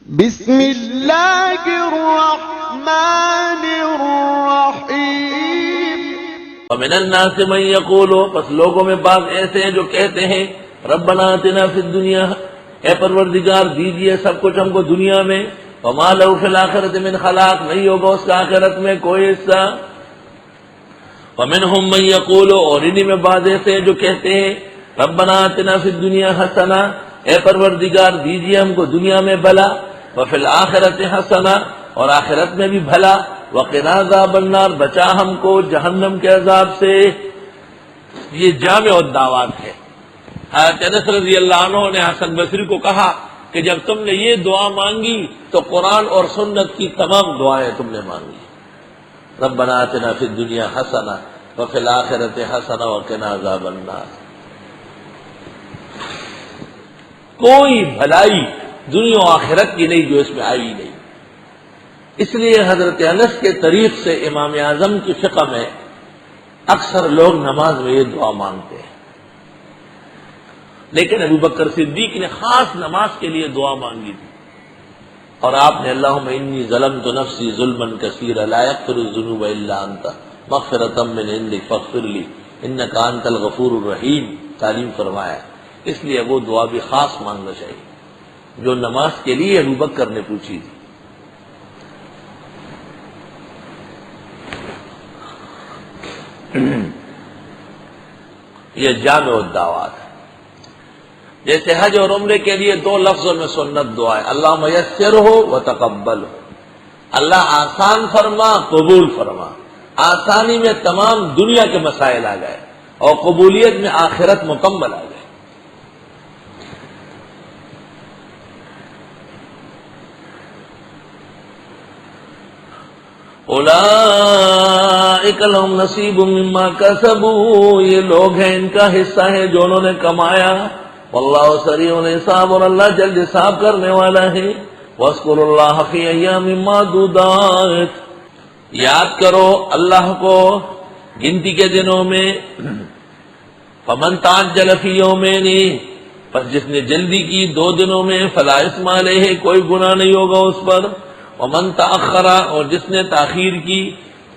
بسم اللہ الرحمن الرحیم۔ ومن الناس من یقول، پس لوگوں میں بعض ایسے ہیں جو کہتے ہیں ربنا آتنا فی الدنیا، اے پروردگار دیجئے سب کچھ ہم کو دنیا میں، وما لہ فی الآخرۃ من خلاق، نہیں ہوگا اس کا آخرت میں کوئی حصہ۔ ومنہم من یقول، اور انہی میں بعض ایسے ہیں جو کہتے ہیں ربنا آتنا فی الدنیا حسنہ، اے پروردگار دیجئے ہم کو دنیا میں بھلا، وفی الآخرۃ حسنہ، اور آخرت میں بھی بھلا، وقنا عذاب النار، بچا ہم کو جہنم کے عذاب سے۔ یہ جامع الدعوات ہے۔ حضرت انس رضی اللہ عنہ نے حسن بصری کو کہا کہ جب تم نے یہ دعا مانگی تو قرآن اور سنت کی تمام دعائیں تم نے مانگی، ربنا آتنا فی الدنیا حسنہ وفی الآخرۃ حسنہ وقنا عذاب النار۔ کوئی بھلائی دنیا و آخرت کی نہیں جو اس میں آئی نہیں۔ اس لیے حضرت انس کے طریق سے امام اعظم کی فقہ میں اکثر لوگ نماز میں یہ دعا مانگتے ہیں، لیکن ابو بکر صدیق نے خاص نماز کے لیے دعا مانگی تھی، اور آپ نے اللہم انی ظلمت نفسی ظلما کثیرا لا یغفر الذنوب الا انت مغفرۃ من عندک فاغفر لی انک انت الغفور الرحیم تعلیم فرمایا۔ اس لیے وہ دعا بھی خاص مانگنا چاہیے جو نماز کے لیے ابو بکر نے پوچھی تھی۔ یہ جامع الدعوات ہے۔ جیسے حج اور عمرے کے لیے دو لفظوں میں سنت دعا ہے، اللہم یسرہ وتقبلہ، اللہ آسان فرما قبول فرما۔ آسانی میں تمام دنیا کے مسائل آ گئے اور قبولیت میں آخرت مکمل آ گئے۔ اولئک لہم نصیب مما کسبوا، یہ لوگ ہیں ان کا حصہ ہے جو انہوں نے کمایا۔ واللہ سریع الحساب، اور اللہ جلد حساب کرنے والا ہے۔ واذکروا اللہ فی ایام معدودات، یاد کرو اللہ کو گنتی کے دنوں میں۔ فمن تعجل فی یومین، پس جس نے جلدی کی دو دنوں میں، فلا اثم علیہ، کوئی گناہ نہیں ہوگا اس پر۔ ومن تأخر، اور جس نے تاخیر کی،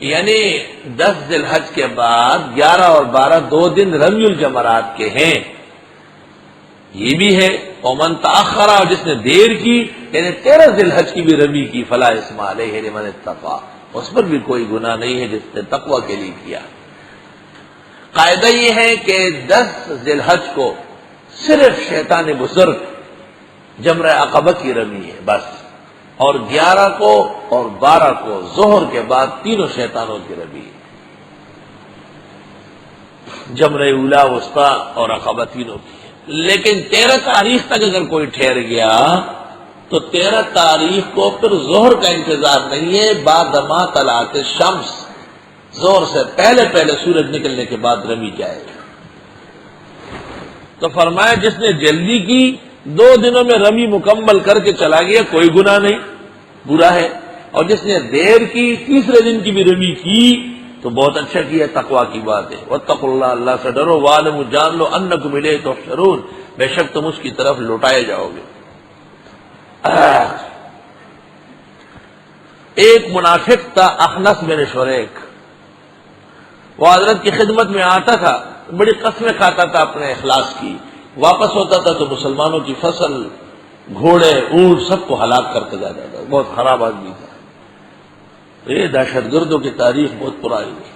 یعنی 10 ذی الحج کے بعد 11 اور 12 دو دن رمی الجمرات کے ہیں، یہ بھی ہے۔ ومن تأخر، اور جس نے دیر کی، یعنی 13 ذی الحج کی بھی رمی کی، فلا اثم علیہ لمن اتقى، اس پر بھی کوئی گناہ نہیں ہے جس نے تقوی کے لیے کیا۔ قاعدہ یہ ہے کہ 10 ذی الحج کو صرف شیطان بزرگ جمرہ عقبہ کی رمی ہے بس، اور 11 کو اور 12 کو ظہر کے بعد تینوں شیطانوں کی رمی ہے، جمرہ اولا، وسطیٰ اور عقبہ تینوں کی ہے۔ لیکن 13 تاریخ تک اگر کوئی ٹھہر گیا تو 13 تاریخ کو پھر ظہر کا انتظار نہیں ہے، بعد ما طلعت الشمس، ظہر سے پہلے سورج نکلنے کے بعد رمی جائے گا۔ تو فرمایا جس نے جلدی کی 2 دنوں میں رمی مکمل کر کے چلا گیا کوئی گناہ نہیں، برا ہے، اور جس نے دیر کی 3رے دن کی بھی رمی کی تو بہت اچھا کیا، تقویٰ کی بات ہے۔ واتقوا اللہ، اللہ سے ڈرو، وَاعْلَمُوا، جان لو انکم الیہ تحشرون، بے شک تم اس کی طرف لوٹائے جاؤ گے۔ ایک منافق تھا اخنس بن شریک، وہ حضرت کی خدمت میں آتا تھا، بڑی قسمیں کھاتا تھا اپنے اخلاص کی، واپس ہوتا تھا تو مسلمانوں کی فصل، گھوڑے، اونٹ سب کو ہلاک کر کے جاتا تھا، بہت خراب آدمی تھا۔ یہ دہشت گردوں کی تاریخ بہت پرانی ہے۔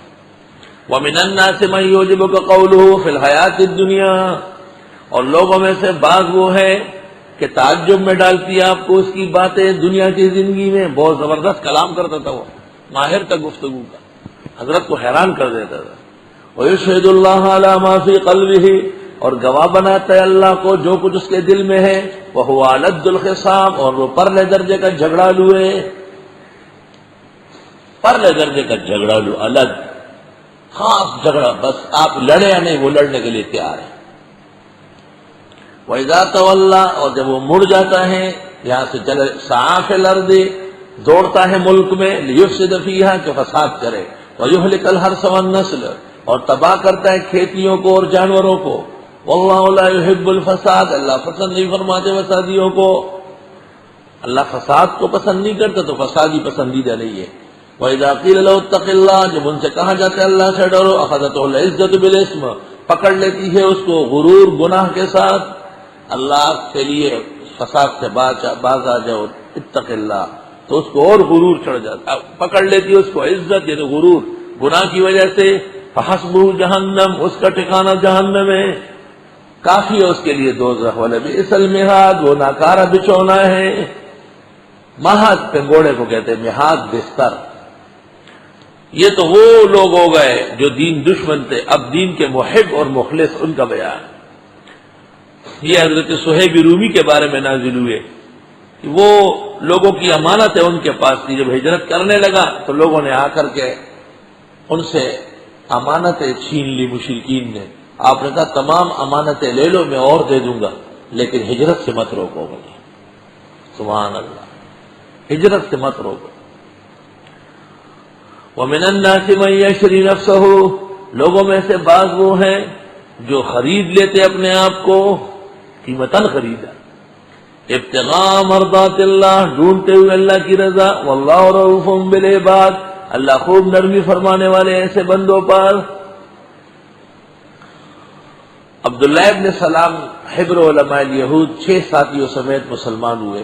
وَمِنَ النَّاسِ مَن يُعْجِبُكَ قَوْلُهُ فِي الْحَيَاةِ الدُّنْيَا، اور لوگوں میں سے بعض وہ ہے کہ تعجب میں ڈالتی ہے آپ کو اس کی باتیں دنیا کی زندگی میں، بہت زبردست کلام کرتا تھا، وہ ماہر تھا گفتگو کا، حضرت کو حیران کر دیتا تھا۔ وَيُشْهِدُ اللَّهَ عَلَى مَا فِي قَلْبِهِ، اور گواہ بناتا ہے اللہ کو جو کچھ اس کے دل میں ہے۔ وَهُوَ أَلَدُّ الْخِصَامِ، اور وہ پرلے درجے کا جھگڑالو ہے، پرلے درجے کا جھگڑالو، الگ خاص جھگڑا، بس آپ لڑے یا نہیں وہ لڑنے کے لیے تیار ہے۔ وَإِذَا تَوَلَّى، اور جب وہ مڑ جاتا ہے یہاں سے چلے، سَعَىٰ فِي الْأَرْضِ، دوڑتا ہے ملک میں، لِيُفْسِدَ فِيهَا، کہ فساد کرے، وَيُهْلِكَ الْحَرْثَ وَالنَّسْلَ، اور تباہ کرتا ہے کھیتیوں کو اور جانوروں کو، وَاللَّهُ لَا يُحِبُّ الْفَسَادَ، اللہ پسند نہیں فرماتے فسادیوں کو۔ اللہ فساد کو پسند نہیں کرتا تو فساد ہی پسندیدہ نہیں ہے۔ وَإِذَا قِيلَ لَهُ اتَّقِ اللَّهَ، جب ان سے کہا جاتا ہے اللہ سے ڈرو، أَخَذَتْهُ الْعِزَّةُ بِالْإِثْمِ، پکڑ لیتی ہے اس کو غرور گناہ کے ساتھ۔ اللہ کے لیے فساد سے باز آ جاؤ، اتق اللہ، تو اس کو اور غرور چڑھ جاتا، پکڑ لیتی ہے اس کو عزت یعنی غرور گناہ کی وجہ سے۔ فحسبہ جہنم، اس کا ٹھکانہ جہنم ہے، کافی ہے اس کے لیے دوزخ، وَلَبِئْسَ الْمِہَادُ، وہ ناکارہ بچھونا ہے۔ مہاد پنگوڑے کو کہتے ہیں، مہاد بستر۔ یہ تو وہ لوگ ہو گئے جو دین دشمن تھے، اب دین کے محب اور مخلص، ان کا بیان۔ یہ حضرت صہیب رومی کے بارے میں نازل ہوئے کہ وہ لوگوں کی امانت ہے ان کے پاس تھی، جب ہجرت کرنے لگا تو لوگوں نے آ کر کے ان سے امانتیں چھین لی مشرکین نے۔ آپ نے کہا تمام امانتیں لے لو، میں اور دے دوں گا، لیکن ہجرت سے مت روکو مجھے۔ سبحان اللہ، ہجرت سے مت روکو۔ وَمِنَ النَّاسِ مَن يَشْرِي نَفْسَهُ، لوگوں میں سے بعض وہ ہیں جو خرید لیتے اپنے آپ کو، قیمتاً خریدا، ابتغاء مرضات اللہ، ڈھونڈتے ہوئے اللہ کی رضا، واللہ رؤوف بالعباد، اللہ خوب نرمی فرمانے والے ایسے بندوں پر۔ عبداللہ ابن سلام حبر علماء الیہود 6 ساتھیوں سمیت مسلمان ہوئے۔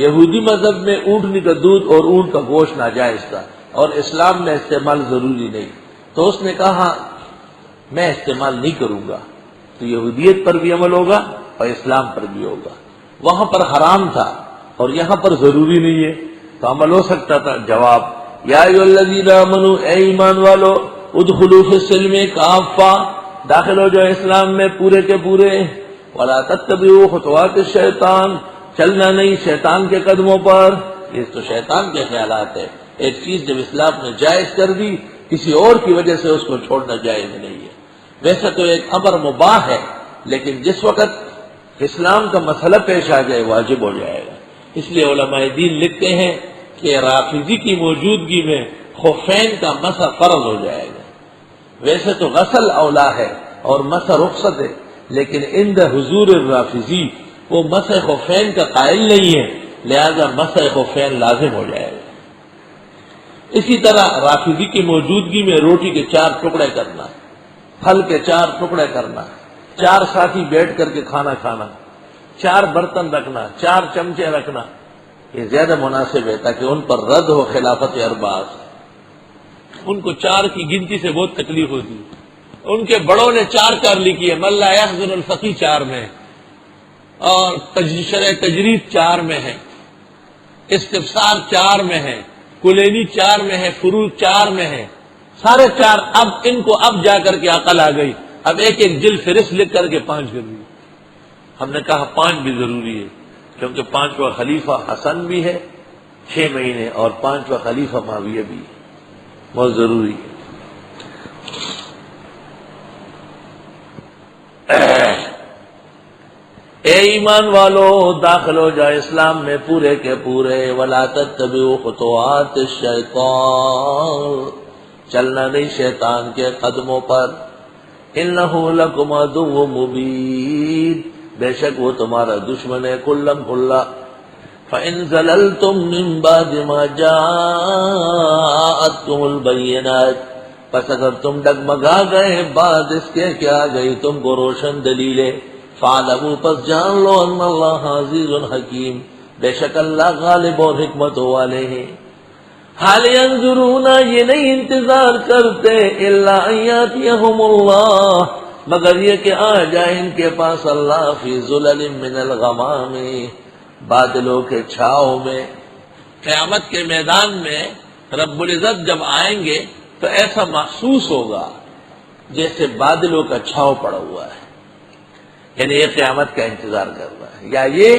یہودی مذہب میں اونٹنی کا دودھ اور اونٹ کا گوشت ناجائز تھا اور اسلام میں استعمال ضروری نہیں، تو اس نے کہا میں استعمال نہیں کروں گا، تو یہودیت پر بھی عمل ہوگا اور اسلام پر بھی ہوگا۔ وہاں پر حرام تھا اور یہاں پر ضروری نہیں ہے تو عمل ہو سکتا تھا۔ جواب، یا ایھا الذین آمنوا، اے ایمان والو، ادخلوا فی السلم کافہ، داخل ہو جاؤ اسلام میں پورے کے پورے، ولا تتبعوا خطوات الشیطان، چلنا نہیں شیطان کے قدموں پر، یہ تو شیطان کے خیالات ہے۔ ایک چیز جب اسلام نے جائز کر دی، کسی اور کی وجہ سے اس کو چھوڑنا جائز نہیں ہے۔ ویسے تو ایک امر مباح ہے، لیکن جس وقت اسلام کا مسئلہ پیش آ جائے واجب ہو جائے گا۔ اس لیے علماء دین لکھتے ہیں کہ رافضی کی موجودگی میں خفین کا مسح فرض ہو جائے گا۔ ویسے تو غسل اولا ہے اور مسح رخصت ہے، لیکن عند حضور الرافضی وہ مسح خفین کا قائل نہیں ہے، لہذا مسح خفین لازم ہو جائے گا۔ اسی طرح رافضی کی موجودگی میں روٹی کے 4 ٹکڑے کرنا، پھل کے 4 ٹکڑے کرنا، 4 ساتھی بیٹھ کر کے کھانا کھانا، 4 برتن رکھنا، 4 چمچے رکھنا، یہ زیادہ مناسب ہے تاکہ ان پر رد ہو خلافت ارباز۔ ان کو 4 کی گنتی سے بہت تکلیف ہوتی، ان کے بڑوں نے 4 کر لکھی ہے، من لا یحضر الفقی 4 میں ہے، اور شرح تجرید 4 میں ہے، استفسار 4 میں ہے، کلینی 4 میں ہے، فروع 4 میں ہے، سارے 4۔ اب ان کو اب جا کر کے عقل آ گئی، اب ایک ایک جلد فہرست لکھ کر کے 5 کر دی۔ ہم نے کہا 5 بھی ضروری ہے، کیونکہ 5واں خلیفہ حسن بھی ہے 6 مہینے، اور 5واں خلیفہ معاویہ بھی ہے، بہت ضروری ہے۔ اے ایمان والو، داخل ہو جائے اسلام میں پورے کے پورے، ولا تتبعوا خطوات الشیطان، چلنا نہیں شیطان کے قدموں پر، انہ لکم عدو مبین، بے شک وہ تمہارا دشمن ہے کھلم کھلا۔ فإن زللتم من بعد ما جاءتكم البینات، پس اگر تم ڈگمگا گئے بعد اس کے کیا گئی تم کو روشن دلیلیں، فاعلموا، پس جان لو، ان اللہ عزیز حکیم، بے شک اللہ غالب اور حکمت والے ہیں۔ حال ینظرون، یہ نہیں انتظار کرتے، الا ان یاتیہم اللہ، مگر یہ کہ آ جائے ان کے پاس اللہ، فی ظلل من الغمام، بادلوں کے چھاؤ میں۔ قیامت کے میدان میں رب العزت جب آئیں گے تو ایسا محسوس ہوگا جیسے بادلوں کا چھاؤ پڑا ہوا ہے، یعنی یہ قیامت کا انتظار کر رہا ہے۔ یا یہ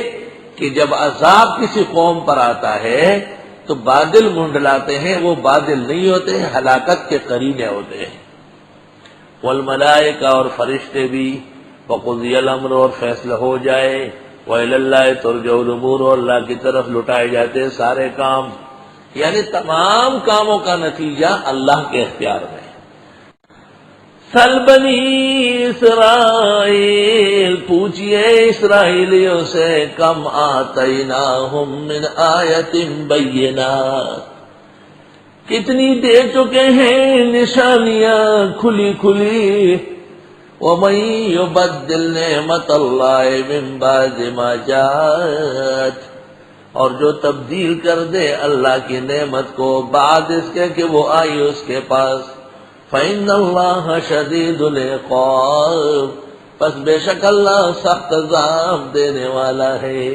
کہ جب عذاب کسی قوم پر آتا ہے تو بادل منڈلاتے ہیں، وہ بادل نہیں ہوتے ہیں، ہلاکت کے قرینے ہوتے ہیں۔ والملائکہ، اور فرشتے بھی، وقضی الامر، اور فیصلہ ہو جائے، وإلی اللہ ترجع الامور، اور اللہ کی طرف لٹائے جاتے ہیں سارے کام، یعنی تمام کاموں کا نتیجہ اللہ کے اختیار میں ہے۔ سل بنی اسرائیل، پوچھئے اسرائیلیوں سے، کم آتیناہم من آیت بینات، کتنی دے چکے ہیں نشانیاں کھلی کھلی. وَمَن يُبَدِّلْ نِعْمَتَ اللَّهِ مِن بَعْدِ مَا جَاءَتْ، اور جو تبدیل کر دے اللہ کی نعمت کو بعد اس کے کہ وہ آئی اس کے پاس، فَإِنَّ اللَّهَ شَدِيدُ الْعِقَابِ، پس بے شک اللہ سخت عذاب دینے والا ہے.